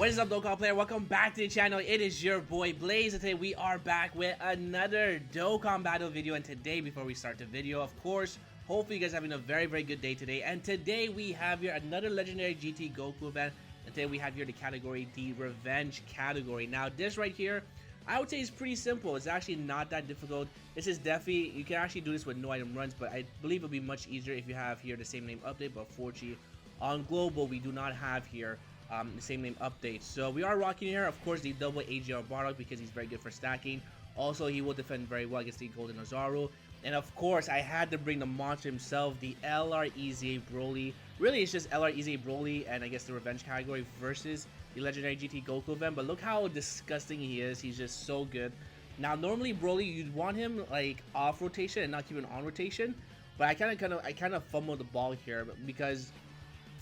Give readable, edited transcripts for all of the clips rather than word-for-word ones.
What is up, Dokkan player? Welcome back to the channel. It is your boy Blaze, and today we are back with another Dokkan battle video. And today, before we start the video, of course, hopefully you guys are having a very good day today. And today we have here another legendary GT Goku event. And today we have here the category, the Revenge category. Now this right here, I would say is pretty simple. It's actually not that difficult. This is definitely, you can actually do this with no item runs, but I believe it'll be much easier if you have here the same name update. But unfortunately, on global, we do not have here the same name update. So we are rocking here, of course, the double AGR Bardock because he's very good for stacking. Also, he will defend very well against the Golden Ozaru. And of course, I had to bring the monster himself, the LR EZA Broly. Really, it's just LR EZA Broly and I guess the Revenge category versus the legendary GT Goku event. But look how disgusting he is. He's just so good. Now, normally Broly, you'd want him like off rotation and not keep him on rotation. But I kind of fumbled the ball here because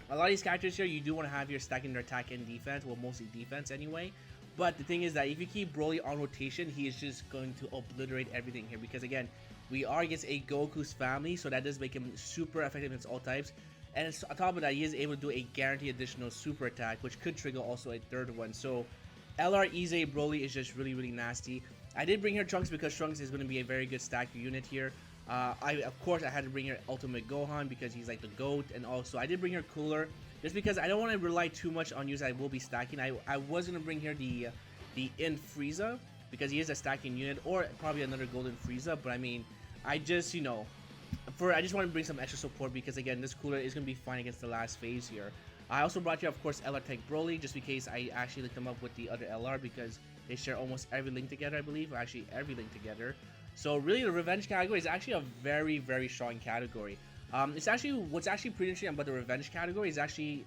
a lot of these characters here, you do want to have your stacking their attack and defense, well, mostly defense anyway. But the thing is that if you keep Broly on rotation, he is just going to obliterate everything here. Because again, we are against a Goku's family, so that does make him super effective against all types. And on top of that, he is able to do a guaranteed additional super attack, which could trigger also a third one. So LR EZA Broly is just really nasty. I did bring here Trunks because Trunks is going to be a very good stack unit here. Of course I had to bring here Ultimate Gohan because he's like the GOAT, and also I did bring here Cooler just because I don't want to rely too much on use I will be stacking. I was going to bring here the In Frieza because he is a stacking unit, or probably another Golden Frieza, but I mean, I just, you know, I just want to bring some extra support because again, this Cooler is going to be fine against the last phase here. I also brought here, of course, LR Tech Broly just in case I actually linked them up with the other LR because they share almost every link together, I believe, or actually every link together. So really, the Revenge category is actually a very strong category. It's actually, what's actually pretty interesting about the Revenge category is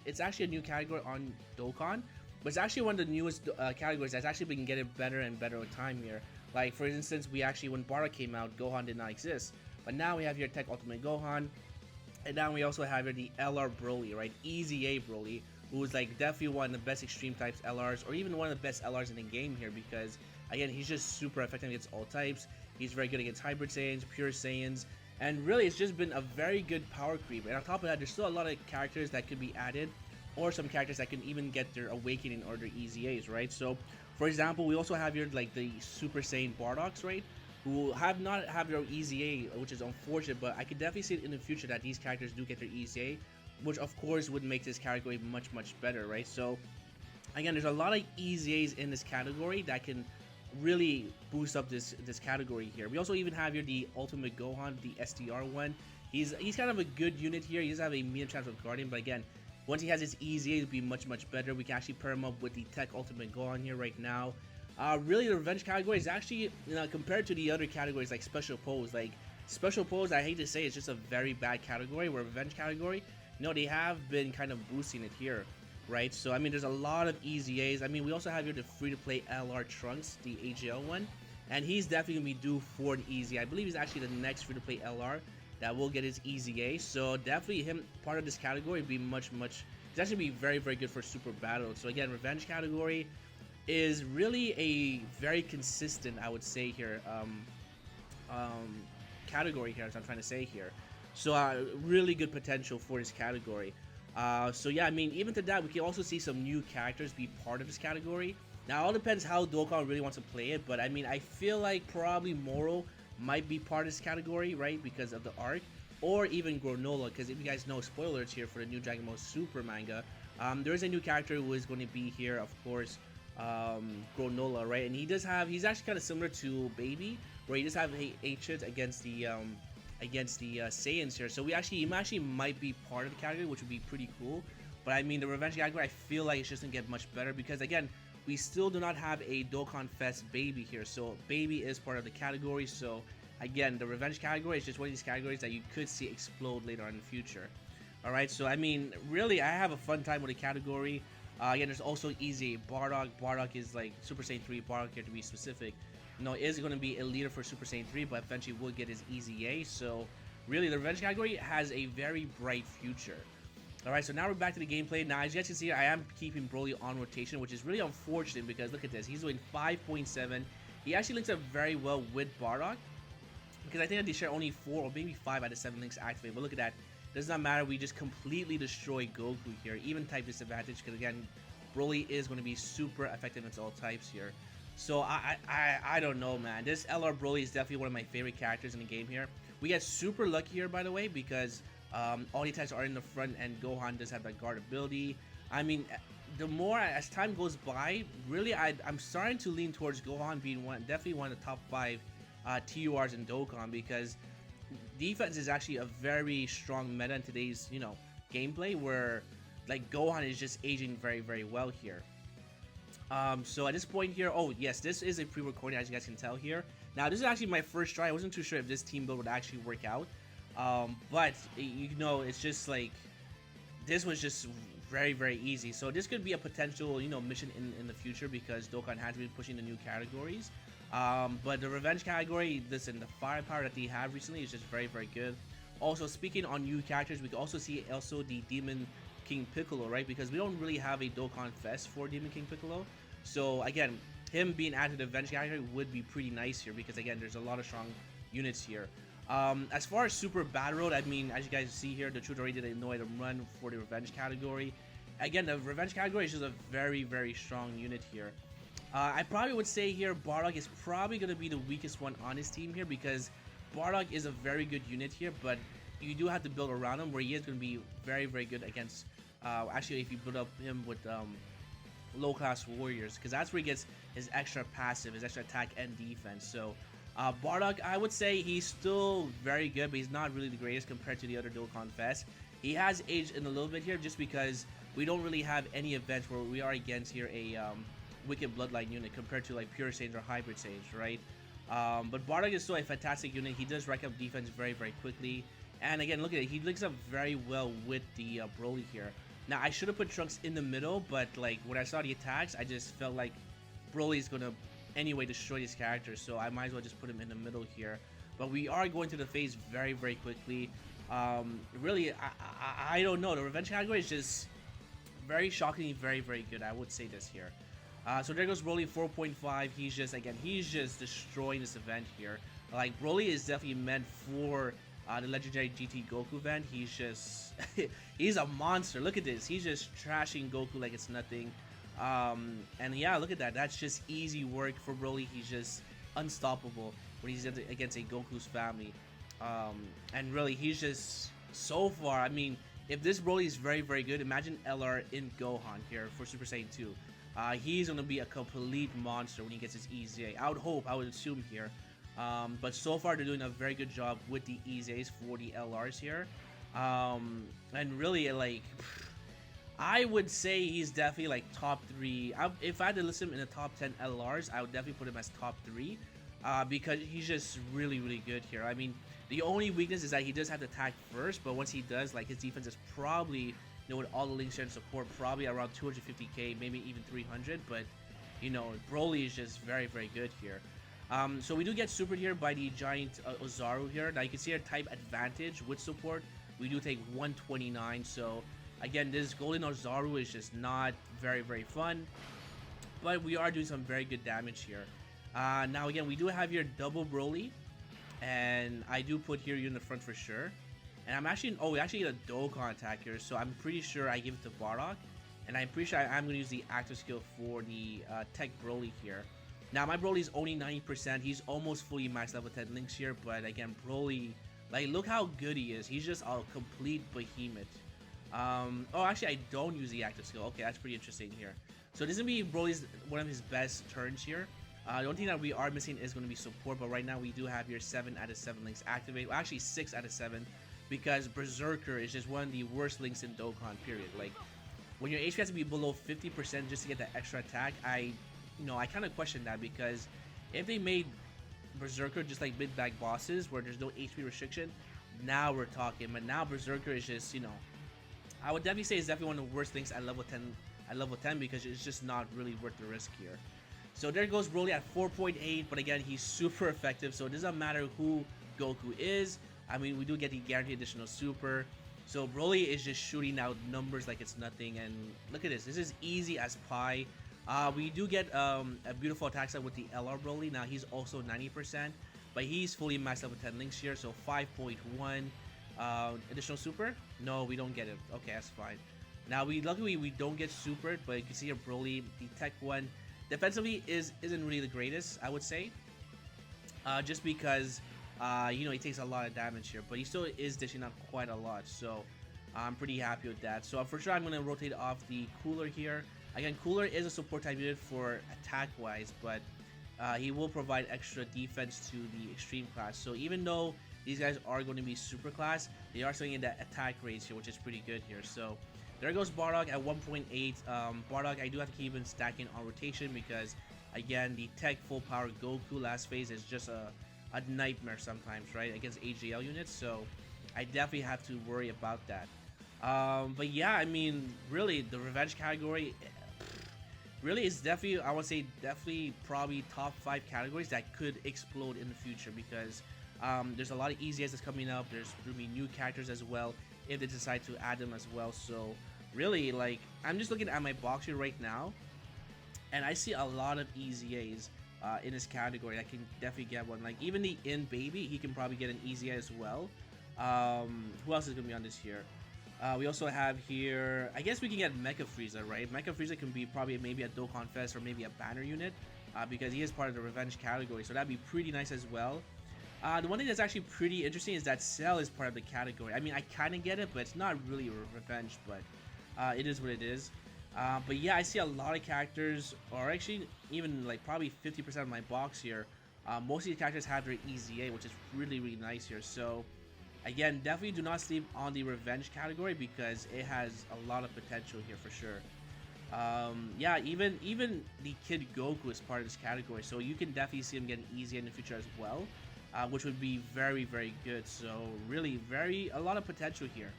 it's actually a new category on Dokkan, but it's actually one of the newest categories that's actually been getting better and better with time here. Like for instance, we actually, when Bardock came out, Gohan did not exist, but now we have here Tech Ultimate Gohan, and now we also have here the LR Broly, right? EZA Broly, who is like definitely one of the best extreme types LRs, or even one of the best LRs in the game here because again, he's just super effective against all types. He's very good against Hybrid Saiyans, Pure Saiyans, and really it's just been a very good power creep. And on top of that, there's still a lot of characters that could be added, or some characters that can even get their Awakening or their EZAs, right? So, for example, we also have here like the Super Saiyan Bardocks, right? Who have not have their EZA, which is unfortunate, but I could definitely see it in the future that these characters do get their EZA, which of course would make this category much better, right? So, again, there's a lot of EZAs in this category that can really boost up this category here. We also even have here the Ultimate Gohan, the SDR one. He's kind of a good unit here. He does have a medium chance of Guardian, but again, once he has his EZA, it'll be much better. We can actually pair him up with the Tech Ultimate Gohan here right now. Really, the Revenge category is actually, you know, compared to the other categories like Special Pose. Like Special Pose, I hate to say, it's just a very bad category. Where Revenge category, you know, they have been kind of boosting it here, right? So I mean, there's a lot of EZAs. I mean, we also have here the free-to-play LR Trunks, the AGL one, and he's definitely gonna be due for an EZA. I believe he's actually the next free-to-play LR that will get his EZA. So definitely him part of this category would be much. He's actually be very good for super battles. So again, Revenge category is really a very consistent, I would say here, category here, as I'm trying to say here. So really good potential for this category. So yeah, I mean, even to that, we can also see some new characters be part of this category. Now, it all depends how Dokkan really wants to play it, but I mean, I feel like probably Moro might be part of this category, right, because of the arc, or even Granola, because if you guys know, spoilers here for the new Dragon Ball Super manga, there is a new character who is going to be here, of course, Granola, right, and he's actually kind of similar to Baby, where he does have hatred against the Saiyans here. So he actually might be part of the category, which would be pretty cool. But I mean, the Revenge category, I feel like it's just gonna get much better because again, we still do not have a Dokkan Fest Baby here. So Baby is part of the category. So again, the Revenge category is just one of these categories that you could see explode later on in the future. Alright, so I mean, really, I have a fun time with the category. Again, there's also EZA Bardock. Bardock is like Super Saiyan 3 Bardock here to be specific. You know, is going to be a leader for Super Saiyan 3, but eventually will get his EZA. So, really, the Revenge category has a very bright future. Alright, so now we're back to the gameplay. Now, as you guys can see, I am keeping Broly on rotation, which is really unfortunate because look at this. He's doing 5.7. He actually links up very well with Bardock because I think that they share only 4 or maybe 5 out of 7 links activated. But look at that. Does not matter. We just completely destroy Goku here. Even type disadvantage because, again, Broly is going to be super effective against all types here. So I don't know, man. This LR Broly is definitely one of my favorite characters in the game here. We get super lucky here, by the way, because all the attacks are in the front, and Gohan does have that guard ability. I mean, the more as time goes by, really, I'm starting to lean towards Gohan being definitely one of the top 5 TURs in Dokkan, because defense is actually a very strong meta in today's, gameplay, where like Gohan is just aging very, very well here. So at this point here, oh yes, this is a pre-recording, as you guys can tell here. Now this is actually my first try. I wasn't too sure if this team build would actually work out, but it's just like this was just very, very easy. So this could be a potential mission in the future, because Dokkan has been pushing the new categories. But the revenge category, listen, the firepower that they have recently is just very, very good. Also, speaking on new characters, we can also see the Demon King Piccolo, right? Because we don't really have a Dokkan Fest for Demon King Piccolo. So again, him being added to the revenge category would be pretty nice here, because again, there's a lot of strong units here. As far as Super Battle Road, I mean, as you guys see here, the Truth already did a no item run for the revenge category. Again, the revenge category is just a very, very strong unit here. I probably would say here Bardock is probably going to be the weakest one on his team here, because Bardock is a very good unit here, but you do have to build around him, where he is going to be very, very good against, actually, if you build up him with low-class warriors, because that's where he gets his extra passive, his extra attack and defense. So Bardock, I would say he's still very good, but he's not really the greatest compared to the other Dokkan Fest. He has aged in a little bit here, just because we don't really have any events where we are against here a Wicked Bloodline unit compared to like Pure Sage or Hybrid Sage, right? But Bardock is still a fantastic unit. He does rack up defense very, very quickly. And again, look at it. He links up very well with the Broly here. Now, I should have put Trunks in the middle, but like when I saw the attacks, I just felt like Broly is going to anyway destroy this character. So I might as well just put him in the middle here. But we are going to the phase very, very quickly. Really, I don't know. The revenge category is just very shockingly very, very good. I would say this here. So there goes Broly 4.5. He's just destroying this event here. Like, Broly is definitely meant for the legendary GT Goku event. He's just he's a monster. Look at this. He's just trashing Goku like it's nothing. And yeah, look at that. That's just easy work for Broly. He's just unstoppable when he's against a Goku's family. And really, he's just so far. I mean, if this Broly is very, very good, imagine LR in Gohan here for Super Saiyan 2. He's going to be a complete monster when he gets his EZA. I would assume here. But so far, they're doing a very good job with the EZAs for the LRs here. And really, like, I would say he's definitely like top 3. If I had to list him in the top 10 LRs, I would definitely put him as top 3. Because he's just really, really good here. I mean, the only weakness is that he does have to attack first, but once he does, like, his defense is probably, with all the links and support, probably around 250k, maybe even 300. But Broly is just very, very good here. So we do get supered here by the giant Ozaru here. Now you can see our type advantage with support. We do take 129. So again, this golden Ozaru is just not very, very fun, but we are doing some very good damage here. Now again, we do have here double Broly, and I do put here you in the front for sure. And I'm actually, we actually get a Dokkan attack here, so I'm pretty sure I give it to Bardock, and I'm pretty sure I'm going to use the active skill for the Tech Broly here. Now my Broly is only 90%. He's almost fully maxed level 10 links here, but again, Broly, like, look how good he is. He's just a complete behemoth. Actually, I don't use the active skill. Okay, that's pretty interesting here. So this is going to be Broly's one of his best turns here. The only thing that we are missing is going to be support, but right now we do have here 7 out of 7 links activate. Well, actually 6 out of 7, because Berserker is just one of the worst links in Dokkan, period. Like, when your HP has to be below 50% just to get that extra attack, I kind of question that, because if they made Berserker just like mid-bag bosses where there's no HP restriction, now we're talking. But now Berserker is just, I would definitely say it's definitely one of the worst links at level 10, because it's just not really worth the risk here. So there goes Broly at 4.8, but again, he's super effective, so it doesn't matter who Goku is. I mean, we do get the guaranteed additional super. So Broly is just shooting out numbers like it's nothing, and look at this. This is easy as pie. We do get a beautiful attack set with the LR Broly. Now he's also 90%, but he's fully maxed level 10 links here, so 5.1 additional super. No, we don't get it. Okay, that's fine. Now luckily we don't get supered, but you can see here Broly, the Tech 1, defensively isn't really the greatest, I would say. Just because you know, he takes a lot of damage here, but he still is dishing out quite a lot, so I'm pretty happy with that. So for sure I'm going to rotate off the Cooler here. Again, Cooler is a support type unit for attack wise, but he will provide extra defense to the extreme class. So even though these guys are going to be super class, they are still in that attack rates here, which is pretty good here. So there goes Bardock at 1.8. Bardock, I do have to keep him stacking on rotation because, again, the Tech full power Goku last phase is just a nightmare sometimes, right, against AGL units. So I definitely have to worry about that. But yeah, I mean, really, the revenge category really is definitely, I would say, definitely probably top 5 categories that could explode in the future because there's a lot of easy that's coming up. There's going to be new characters as well if they decide to add them as well. So really, like, I'm just looking at my box here right now, and I see a lot of EZAs in this category. I can definitely get one. Like, even the In Baby, he can probably get an EZA as well. Who else is going to be on this here? We also have here, I guess we can get Mecha Frieza, right? Mecha Frieza can be probably maybe a Dokkan Fest or maybe a banner unit because he is part of the revenge category, so that'd be pretty nice as well. The one thing that's actually pretty interesting is that Cell is part of the category. I mean, I kind of get it, but it's not really a revenge, but it is what it is. But yeah, I see a lot of characters, or actually even like probably 50% of my box here. Most of the characters have their EZA, which is really, really nice here. So again, definitely do not sleep on the revenge category because it has a lot of potential here for sure. Yeah, even the Kid Goku is part of this category, so you can definitely see him getting EZA in the future as well, which would be very, very good. So really, a lot of potential here.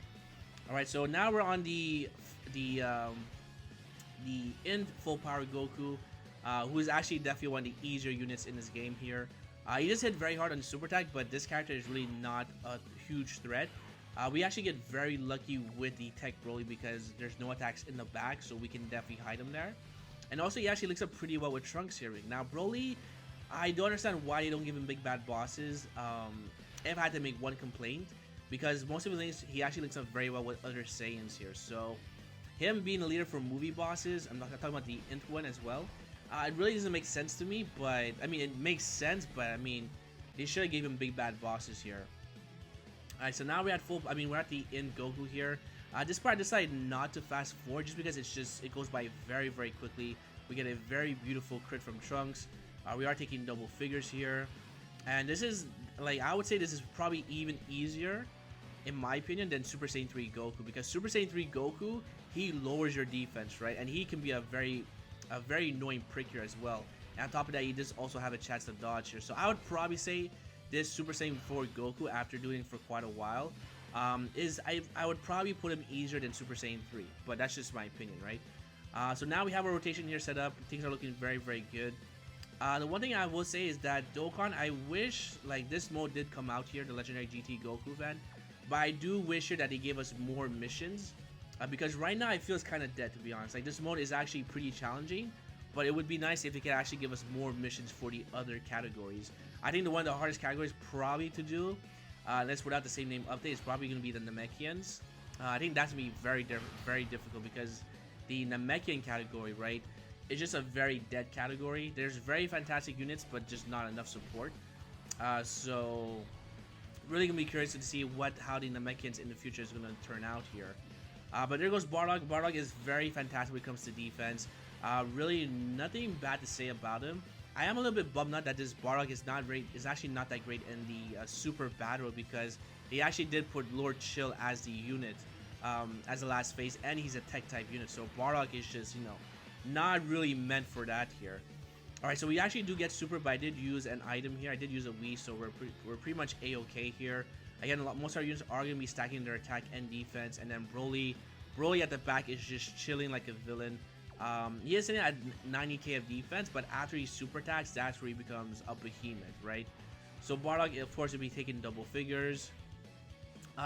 All right, so now we're on the in full power Goku, who is actually definitely one of the easier units in this game here. He just hit very hard on the super attack, but this character is really not a huge threat. We actually get very lucky with the Tech Broly because there's no attacks in the back, so we can definitely hide him there. And also, he actually links up pretty well with Trunks here. Now, Broly, I don't understand why they don't give him big bad bosses. If I had to make one complaint, because most of the links, he actually links up very well with other Saiyans here. So him being a leader for movie bosses, I'm not talking about the Int one as well. It really doesn't make sense to me, but I mean, it makes sense, but I mean, they should have gave him big bad bosses here. Alright, so now we're at we're at the In Goku here. This part I decided not to fast forward just because it goes by very, very quickly. We get a very beautiful crit from Trunks. We are taking double figures here. And this is, like, I would say this is probably even easier, in my opinion, than Super Saiyan 3 Goku. Because Super Saiyan 3 Goku, he lowers your defense, right? And he can be a very annoying prick here as well. And on top of that, he does also have a chance to dodge here. So I would probably say this Super Saiyan 4 Goku, after doing it for quite a while, I would probably put him easier than Super Saiyan 3. But that's just my opinion, right? So now we have our rotation here set up. Things are looking very, very good. The one thing I will say is that Dokkan, I wish like this mode did come out here, the Legendary GT Goku event. But I do wish here that they gave us more missions. Because right now I feel it's kind of dead, to be honest. Like, this mode is actually pretty challenging, but it would be nice if they could actually give us more missions for the other categories. I think one of the hardest categories probably to do, unless without the same name update, is probably going to be the Namekians. I think that's going to be very difficult because the Namekian category, right, is just a very dead category. There's very fantastic units, but just not enough support. So really going to be curious to see how the Namekians in the future is going to turn out here. But there goes Bardock. Bardock is very fantastic when it comes to defense. Really nothing bad to say about him. I am a little bit bummed out that this Bardock is actually not that great in the Super Battle because they actually did put Lord Chill as the unit as the last phase, and he's a tech type unit. So Bardock is just, you know, not really meant for that here. Alright, so we actually do get super, but I did use an item here. I did use a Wii, so we're pretty much A-okay here. Again, most of our units are going to be stacking their attack and defense, and then Broly at the back is just chilling like a villain. He is sitting at 90k of defense, but after he super attacks, that's where he becomes a behemoth, right? So Bardock, of course, will be taking double figures.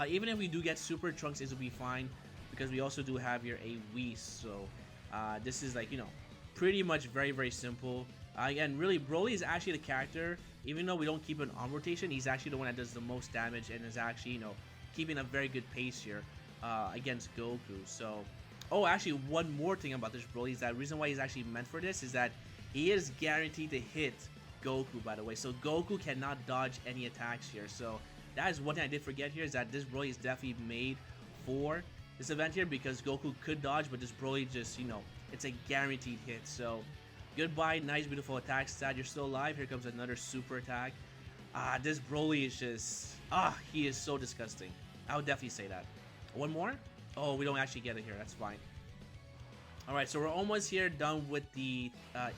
Even if we do get super, Trunks will be fine, because we also do have here a Whis, so this is like, you know, pretty much very simple. Again, really, Broly is actually the character, even though we don't keep it on rotation, he's actually the one that does the most damage and is actually, you know, keeping a very good pace here against Goku. So Oh, actually, one more thing about this Broly is that reason why he's actually meant for this is that he is guaranteed to hit Goku, by the way. So Goku cannot dodge any attacks here. So that is one thing I did forget here, is that this Broly is definitely made for this event here, because Goku could dodge, but this Broly just, you know, it's a guaranteed hit. So goodbye, nice, beautiful attack stat. You're still alive. Here comes another super attack. This Broly is just, he is so disgusting. I would definitely say that. One more? Oh, we don't actually get it here. That's fine. Alright, so we're almost here done with the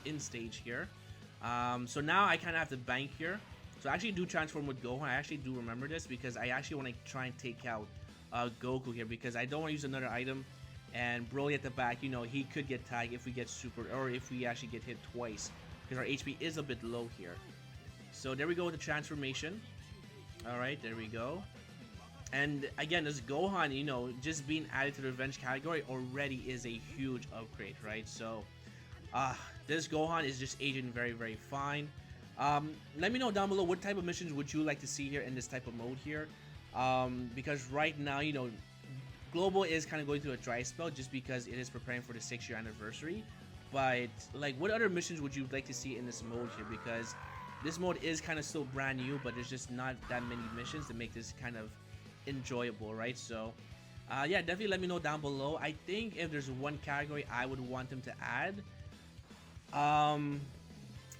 in stage here. So now I kind of have to bank here. So I actually do transform with Gohan. I actually do remember this because I actually want to try and take out Goku here, because I don't want to use another item. And Broly at the back, you know, he could get tagged if we get super, or if we actually get hit twice, because our HP is a bit low here. So there we go with the transformation. Alright, there we go. And again, this Gohan, you know, just being added to the revenge category already is a huge upgrade, right? So, this Gohan is just aging very, very fine. Let me know down below what type of missions would you like to see here in this type of mode here. Because right now, you know, Global is kind of going through a dry spell just because it is preparing for the 6-year anniversary. But, like, what other missions would you like to see in this mode here? Because this mode is kind of still brand new, but there's just not that many missions to make this kind of enjoyable, right? So yeah, definitely let me know down below. I think if there's one category I would want them to add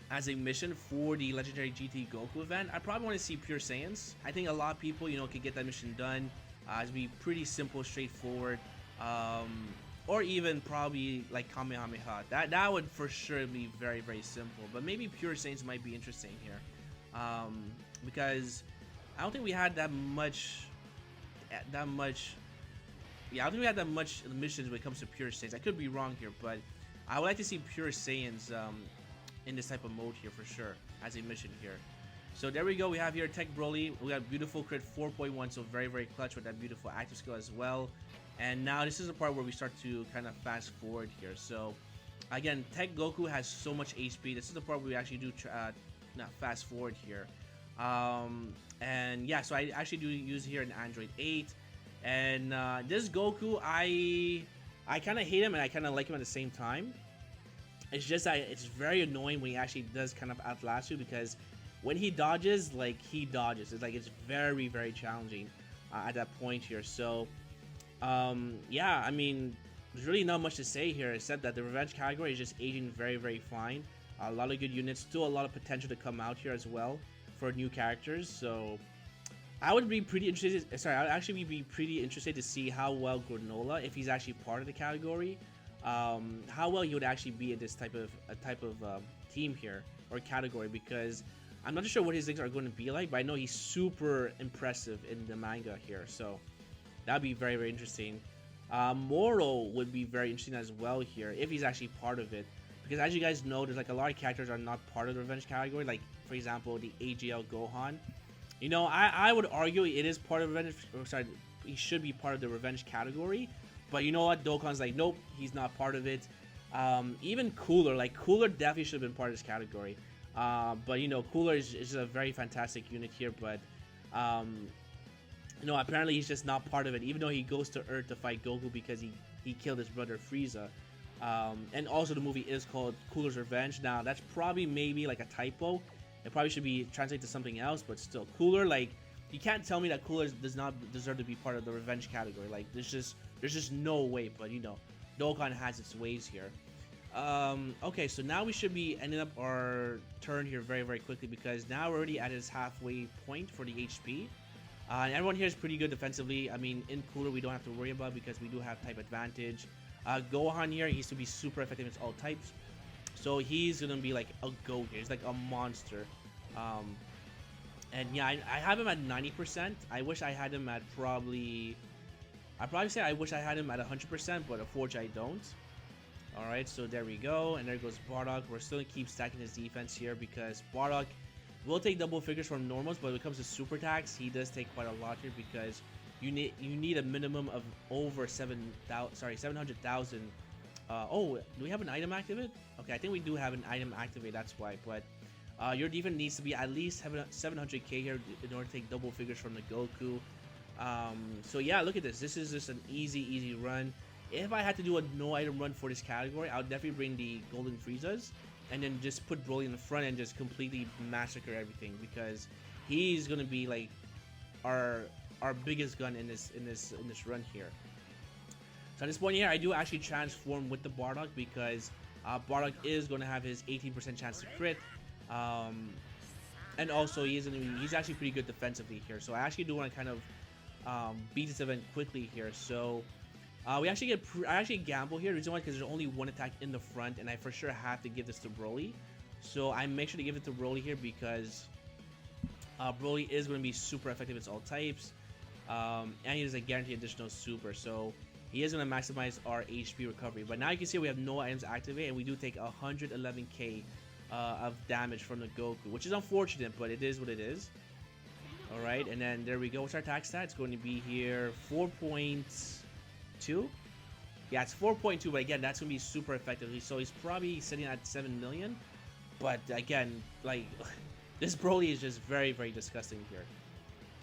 as a mission for the legendary GT Goku event, I probably want to see Pure Saiyans. I think a lot of people, you know, could get that mission done. It'd be pretty simple, straightforward, or even probably like Kamehameha. That would for sure be very, very simple. But maybe Pure Saiyans might be interesting here, because I don't think we had that much. Yeah, I don't think we had that much missions when it comes to Pure Saiyans. I could be wrong here, but I would like to see Pure Saiyans in this type of mode here for sure as a mission here. So there we go. We have here Tech Broly. We got beautiful crit 4.1, so very, very clutch with that beautiful active skill as well. And now this is the part where we start to kind of fast forward here. So again, Tech Goku has so much HP. This is the part where we actually do not fast forward here. And yeah, so I actually do use here an Android 8, and this Goku, I kind of hate him and I kind of like him at the same time. It's just that it's very annoying when he actually does kind of outlast you, because when he dodges, like, he dodges. It's like, it's very, very challenging at that point here. So yeah, I mean, there's really not much to say here except that the revenge category is just aging very, very fine. A lot of good units, still a lot of potential to come out here as well for new characters. So I would be pretty interested. Sorry, I would actually be pretty interested to see how well Granola, if he's actually part of the category, how well he would actually be in this type of team here or category, because I'm not sure what his things are going to be like, but I know he's super impressive in the manga here. So that'd be very, very interesting. Moro would be very interesting as well here if he's actually part of it, because as you guys know, there's like a lot of characters are not part of the revenge category. Like, for example, the AGL Gohan. You know, I would argue it is part of revenge. Sorry, he should be part of the revenge category. But you know what? Dokkan's like, nope, he's not part of it. Even Cooler, like, Cooler definitely should have been part of this category. But you know, Cooler is a very fantastic unit here. But you know, apparently he's just not part of it. Even though he goes to Earth to fight Goku because he killed his brother Frieza. And also the movie is called Cooler's Revenge. Now that's probably maybe like a typo. It probably should be translated to something else, but still, Cooler, like, you can't tell me that Cooler does not deserve to be part of the revenge category. Like, there's just no way. But you know, Dokkan has its ways here. Okay, so now we should be ending up our turn here very, very quickly, because now we're already at his halfway point for the HP. And everyone here is pretty good defensively. I mean, in Cooler we don't have to worry about because we do have type advantage. Gohan here, he used to be super effective against all types. So he's gonna be like a goat here. He's like a monster. And yeah, I have him at 90%. I wish I had him at I'd probably say I wish I had him at 100%, but unfortunately I don't. Alright, so there we go. And there goes Bardock. We're still gonna keep stacking his defense here because Bardock will take double figures from normals, but when it comes to super attacks, he does take quite a lot here because you need a minimum of over 700,000. Oh, do we have an item activate? Okay, I think we do have an item activate, that's why. But your defense needs to be at least 700k here in order to take double figures from the Goku. So yeah, look at this. This is just an easy run. if I had to do a no item run for this category, I would definitely bring the Golden Friezas and then just put Broly in the front and just completely massacre everything, because he's gonna be like our biggest gun in this run here. So at this point here, I do actually transform with the Bardock, because Bardock is going to have his 18% chance to crit, and also he's actually pretty good defensively here. So I actually do want to kind of beat this event quickly here. So I actually gamble here. The reason why, because there's only one attack in the front, and I for sure have to give this to Broly. So I make sure to give it to Broly here, because Broly is going to be super effective against all types, and he has a guaranteed additional super. So he is going to maximize our HP recovery. But now you can see we have no items activate, and we do take 111k of damage from the Goku, which is unfortunate, but it is what it is. Alright, and then there we go. What's our attack stat? It's going to be here 4.2. Yeah, it's 4.2, but again, that's going to be super effective. So he's probably sitting at 7 million. But again, like, this Broly is just very, very disgusting here.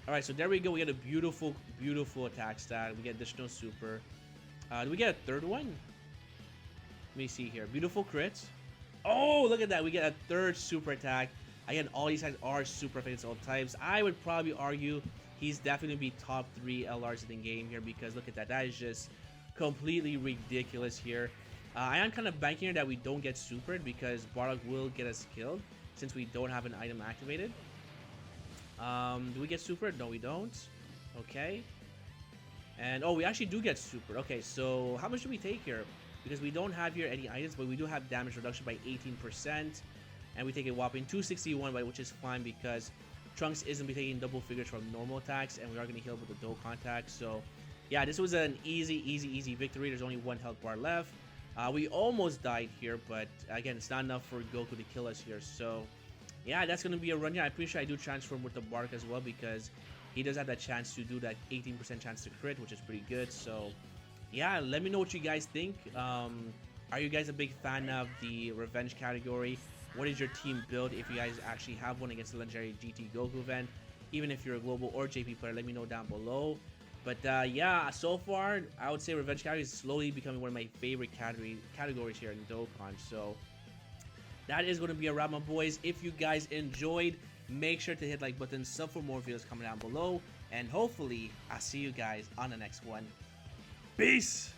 Alright, so there we go. We get a beautiful, beautiful attack stat. We get additional super. Do we get a third one? Let me see here. Beautiful crits. Oh, look at that. We get a third super attack. Again, all these guys are super effective all types. I would probably argue he's definitely going to be top 3 LRs in the game here, because look at that. That is just completely ridiculous here. I am kind of banking here that we don't get supered, because Bardock will get us killed since we don't have an item activated. Do we get supered? No, we don't. Okay. And oh, we actually do get super. Okay, so how much do we take here? Because we don't have here any items, but we do have damage reduction by 18%, and we take a whopping 261, which is fine, because Trunks isn't be taking double figures from normal attacks, and we are going to heal with the Dokkan attack. So yeah, this was an easy victory. There's only one health bar left. We almost died here, but again, it's not enough for Goku to kill us here. So yeah, that's going to be a run here. I'm pretty sure I do transform with the Bark as well, because he does have that chance to do that 18% chance to crit, which is pretty good. So yeah, let me know what you guys think. Are you guys a big fan of the revenge category? What is your team build if you guys actually have one against the legendary GT Goku event? Even if you're a global or JP player, let me know down below. But yeah, so far I would say revenge category is slowly becoming one of my favorite categories here in Dokkan. So that is going to be a wrap, my boys. If you guys enjoyed, make sure to hit like button, sub for more videos coming down below, and hopefully I'll see you guys on the next one. Peace.